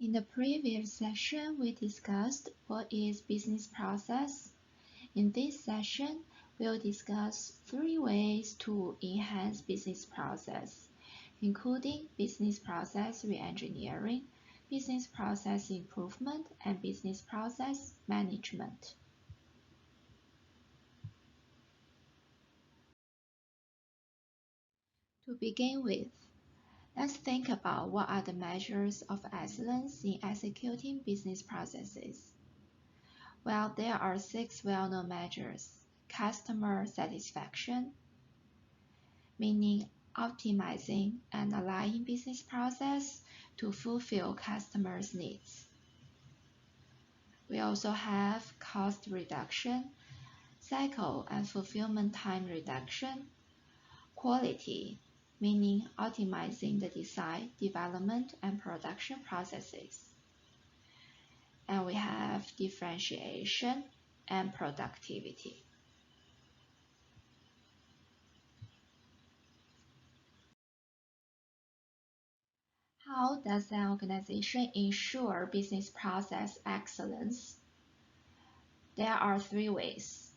In the previous session, we discussed what is business process. In this session, we'll discuss 3 ways to enhance business process, including business process reengineering, business process improvement, and business process management. To begin with, let's think about what are the measures of excellence in executing business processes. Well, there are 6 well-known measures. Customer satisfaction, meaning optimizing and aligning business process to fulfill customers' needs. We also have cost reduction, cycle and fulfillment time reduction, quality, meaning optimizing the design, development, and production processes. And we have differentiation and productivity. How does an organization ensure business process excellence? There are 3 ways.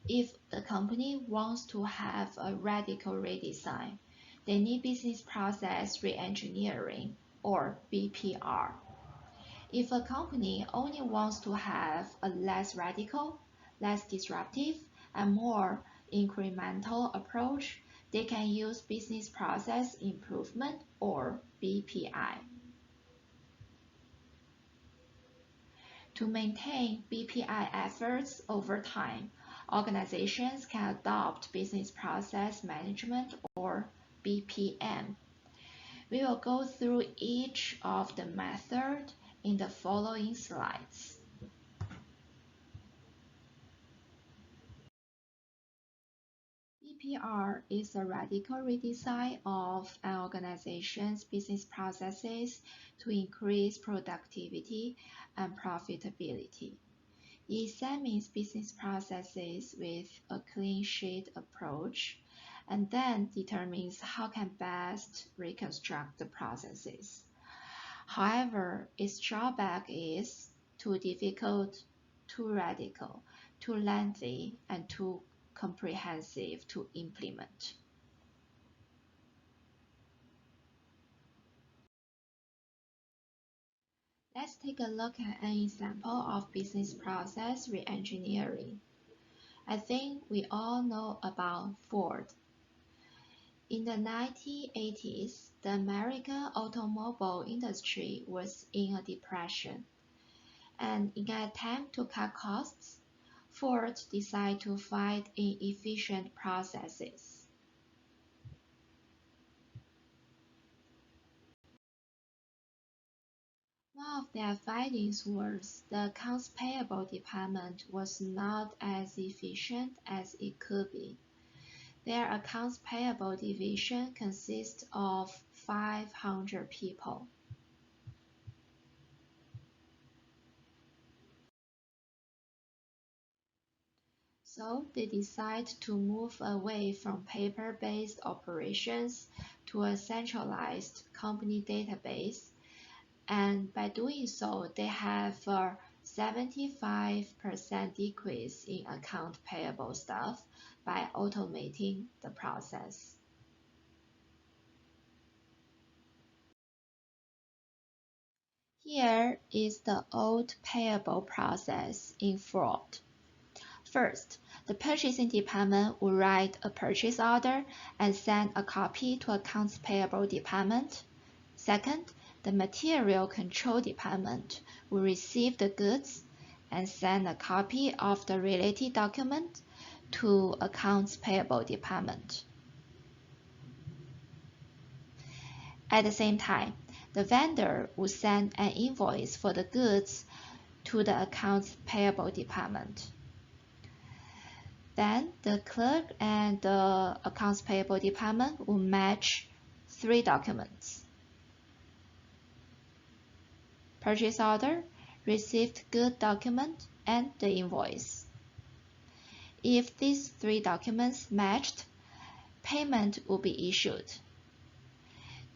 If the company wants to have a radical redesign, they need business process reengineering, or BPR. If a company only wants to have a less radical, less disruptive, and more incremental approach, they can use business process improvement, or BPI. To maintain BPI efforts over time, organizations can adopt business process management, or BPM. We will go through each of the methods in the following slides. BPR is a radical redesign of an organization's business processes to increase productivity and profitability. It examines business processes with a clean sheet approach and then determines how can best reconstruct the processes. However, its drawback is too difficult, too radical, too lengthy, and too comprehensive to implement. Let's take a look at an example of business process reengineering. I think we all know about Ford. In the 1980s, the American automobile industry was in a depression, and in an attempt to cut costs, Ford decided to fight inefficient processes. One of their findings was the accounts payable department was not as efficient as it could be. Their accounts payable division consists of 500 people. So they decide to move away from paper-based operations to a centralized company database, and by doing so, they have a 75% decrease in account payable staff by automating the process. Here is the old payable process in Ford. First, the purchasing department will write a purchase order and send a copy to accounts payable department. Second, the material control department will receive the goods and send a copy of the related document to accounts payable department. At the same time, the vendor will send an invoice for the goods to the accounts payable department. Then the clerk and the accounts payable department will match 3 documents: purchase order, received good document, and the invoice. If these 3 documents matched, payment will be issued.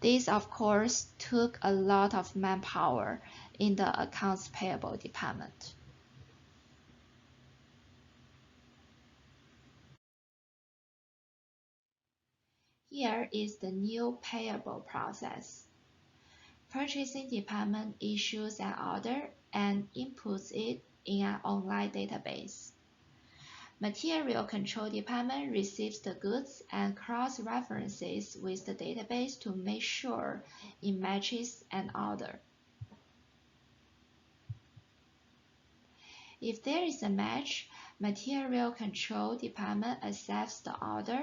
This, of course, took a lot of manpower in the accounts payable department. Here is the new payable process. Purchasing department issues an order and inputs it in an online database. Material Control Department receives the goods and cross-references with the database to make sure it matches an order. If there is a match, Material Control Department accepts the order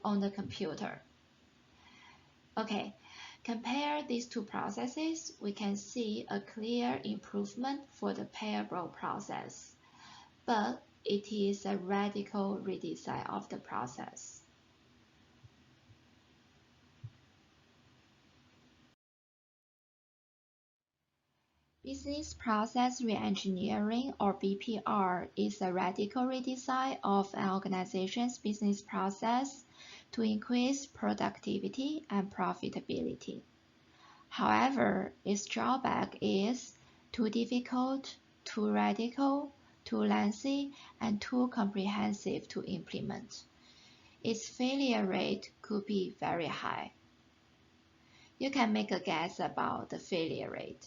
on the computer. Okay, compare these two processes, we can see a clear improvement for the payable process, but it is a radical redesign of the process. Business Process Reengineering, or BPR, is a radical redesign of an organization's business process to increase productivity and profitability. However, its drawback is too difficult, too radical, too lengthy, and too comprehensive to implement. Its failure rate could be very high. You can make a guess about the failure rate.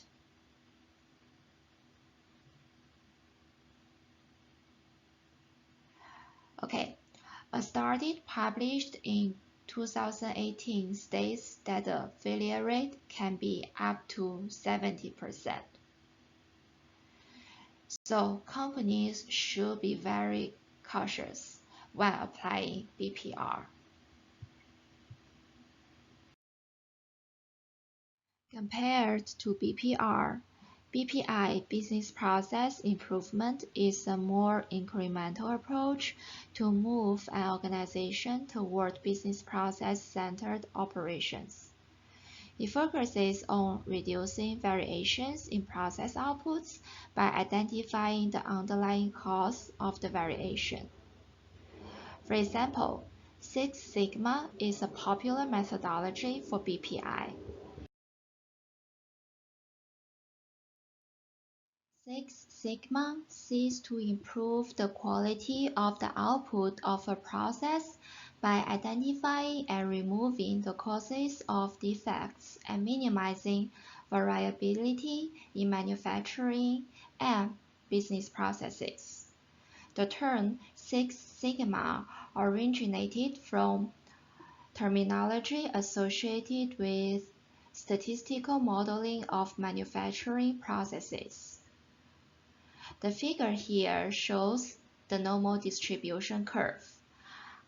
Okay, a study published in 2018 states that the failure rate can be up to 70%. So companies should be very cautious when applying BPR. Compared to BPR, BPI, Business Process Improvement, is a more incremental approach to move an organization toward business process-centered operations. It focuses on reducing variations in process outputs by identifying the underlying cause of the variation. For example, Six Sigma is a popular methodology for BPI. Six Sigma seeks to improve the quality of the output of a process by identifying and removing the causes of defects and minimizing variability in manufacturing and business processes. The term Six Sigma originated from terminology associated with statistical modeling of manufacturing processes. The figure here shows the normal distribution curve.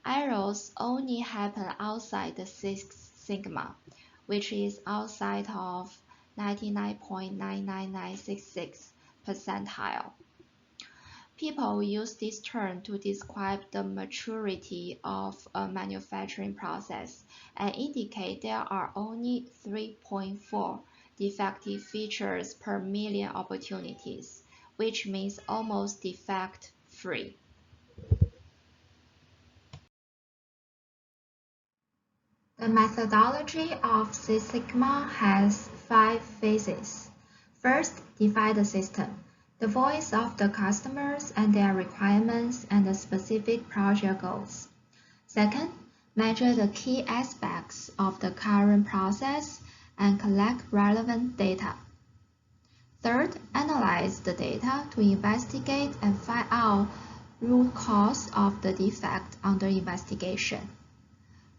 Errors only happen outside the Six Sigma, which is outside of 99.99966 percentile. People use this term to describe the maturity of a manufacturing process and indicate there are only 3.4 defective features per million opportunities, which means almost defect-free. The methodology of Six Sigma has 5 phases. First, define the system, the voice of the customers and their requirements and the specific project goals. Second, measure the key aspects of the current process and collect relevant data. Third, analyze the data to investigate and find out root cause of the defect under investigation.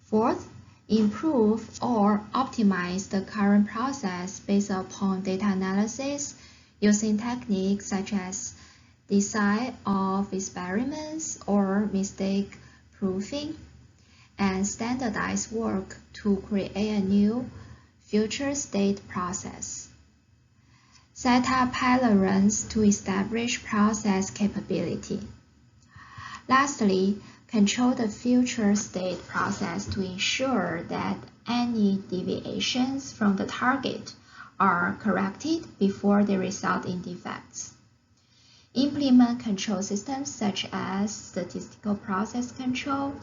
Fourth, improve or optimize the current process based upon data analysis using techniques such as design of experiments or mistake proofing, and standardize work to create a new future state process. Set up pilot runs to establish process capability. Lastly, control the future state process to ensure that any deviations from the target are corrected before they result in defects. Implement control systems such as statistical process control,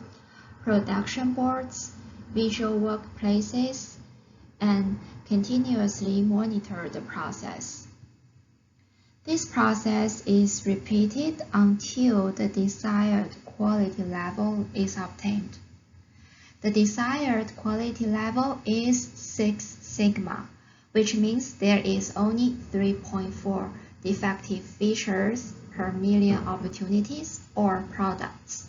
production boards, visual workplaces, and continuously monitor the process. This process is repeated until the desired quality level is obtained. The desired quality level is 6 sigma, which means there is only 3.4 defective features per million opportunities or products.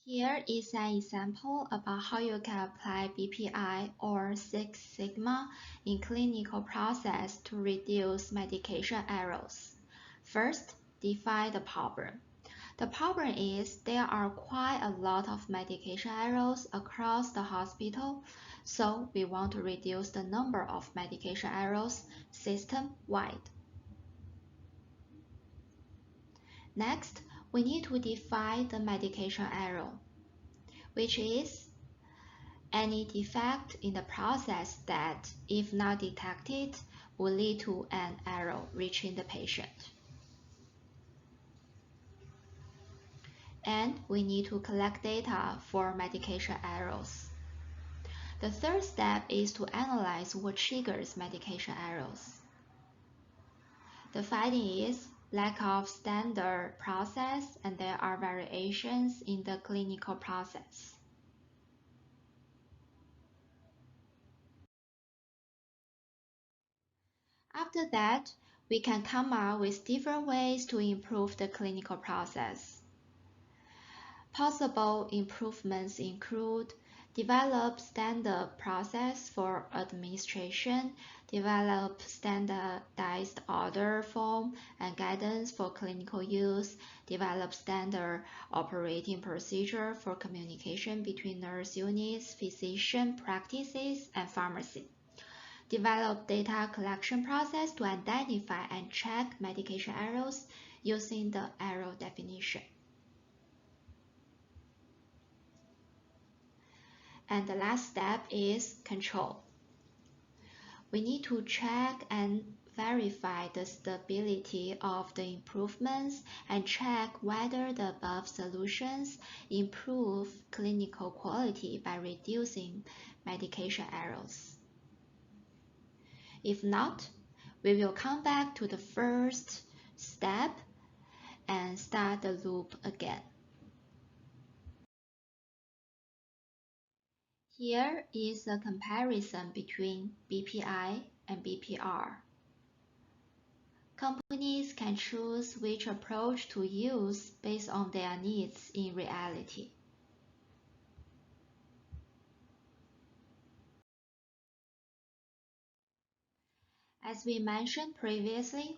Here is an example about how you can apply BPI or Six Sigma in clinical process to reduce medication errors. First, define the problem. The problem is there are quite a lot of medication errors across the hospital, so we want to reduce the number of medication errors system-wide. Next, we need to define the medication error, which is any defect in the process that, if not detected, will lead to an error reaching the patient. And we need to collect data for medication errors. The third step is to analyze what triggers medication errors. The finding is lack of standard process and there are variations in the clinical process. After that, we can come up with different ways to improve the clinical process. Possible improvements include develop standard process for administration, develop standardized order form and guidance for clinical use, develop standard operating procedure for communication between nurse units, physician practices, and pharmacy. Develop data collection process to identify and check medication errors using the error definition. And the last step is control. We need to check and verify the stability of the improvements and check whether the above solutions improve clinical quality by reducing medication errors. If not, we will come back to the first step and start the loop again. Here is a comparison between BPI and BPR. Companies can choose which approach to use based on their needs in reality. As we mentioned previously,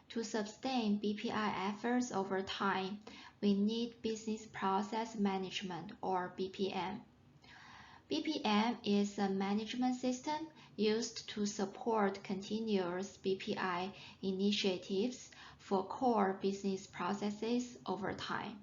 to sustain BPI efforts over time, we need Business Process Management or BPM. BPM is a management system used to support continuous BPI initiatives for core business processes over time.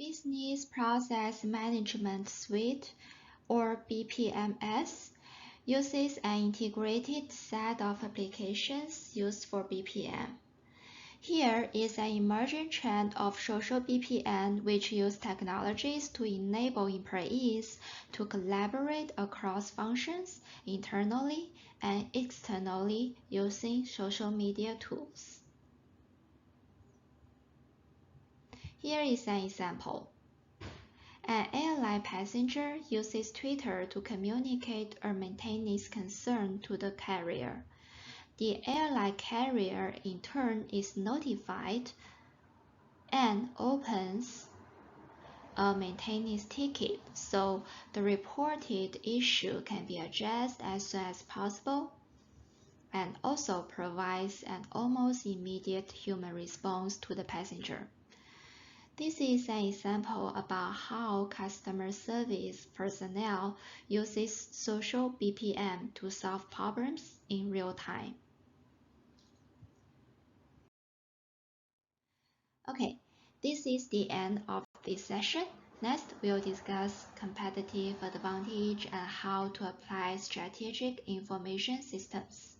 Business Process Management Suite, or BPMS, uses an integrated set of applications used for BPM. Here is an emerging trend of social BPM, which use technologies to enable employees to collaborate across functions internally and externally using social media tools. Here is an example. An airline passenger uses Twitter to communicate or maintain his concern to the carrier. The airline carrier in turn is notified and opens a maintenance ticket, so the reported issue can be addressed as soon as possible, and also provides an almost immediate human response to the passenger. This is an example about how customer service personnel uses social BPM to solve problems in real time. Okay, this is the end of this session. Next, we'll discuss competitive advantage and how to apply strategic information systems.